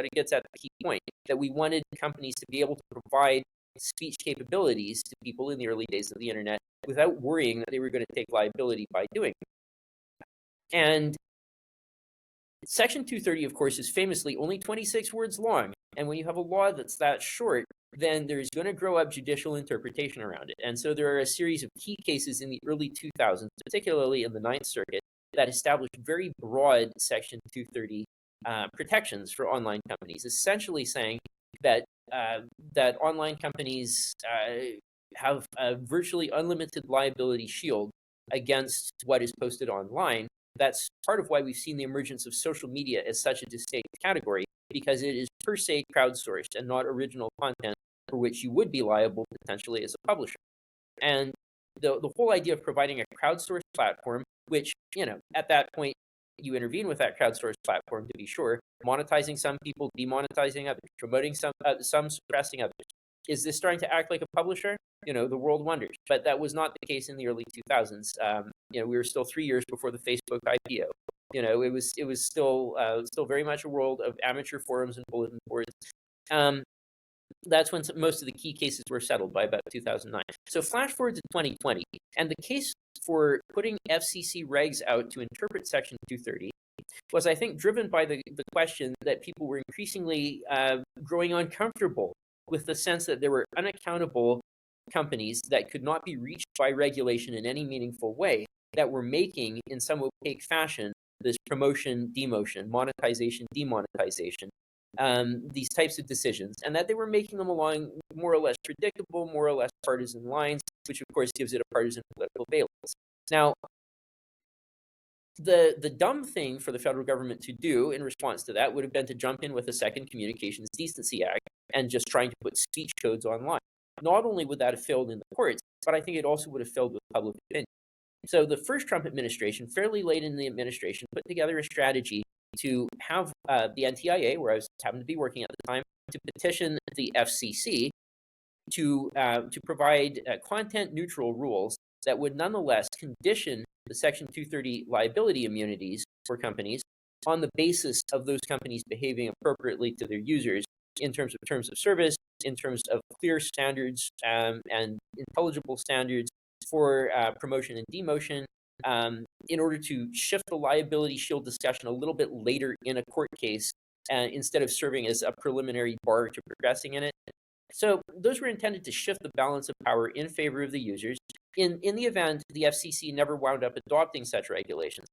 but it gets at the key point that we wanted companies to be able to provide speech capabilities to people in the early days of the internet without worrying that they were going to take liability by doing it. And Section 230, of course, is famously only 26 words long. And when you have a law that's that short, then there's going to grow up judicial interpretation around it. And so there are a series of key cases in the early 2000s, particularly in the Ninth Circuit, that established very broad Section 230 protections for online companies, essentially saying that that online companies have a virtually unlimited liability shield against what is posted online. That's part of why we've seen the emergence of social media as such a distinct category, because it is per se crowdsourced and not original content for which you would be liable potentially as a publisher. And the whole idea of providing a crowdsourced platform, which, at that point, you intervene with that crowdsourced platform to be sure, monetizing some people, demonetizing others, promoting some, suppressing others. Is this starting to act like a publisher? The world wonders. But that was not the case in the early 2000s. We were still 3 years before the Facebook IPO. It was still very much a world of amateur forums and bulletin boards. That's when most of the key cases were settled by about 2009. So flash forward to 2020, and the case for putting FCC regs out to interpret Section 230 was, I think, driven by the question that people were increasingly growing uncomfortable with the sense that there were unaccountable companies that could not be reached by regulation in any meaningful way that were making, in some opaque fashion, this promotion, demotion, monetization, demonetization, these types of decisions, and that they were making them along more or less predictable, more or less partisan lines, which of course gives it a partisan political valence. Now, the dumb thing for the federal government to do in response to that would have been to jump in with a second Communications Decency Act and just trying to put speech codes online. Not only would that have failed in the courts, but I think it also would have failed with public opinion. So the first Trump administration, fairly late in the administration, put together a strategy to have the NTIA, where I happened to be working at the time, to petition the FCC to provide content-neutral rules that would nonetheless condition the Section 230 liability immunities for companies on the basis of those companies behaving appropriately to their users in terms of service, in terms of clear standards and intelligible standards for promotion and demotion, in order to shift the liability shield discussion a little bit later in a court case, instead of serving as a preliminary bar to progressing in it. So those were intended to shift the balance of power in favor of the users. In the event the FCC never wound up adopting such regulations,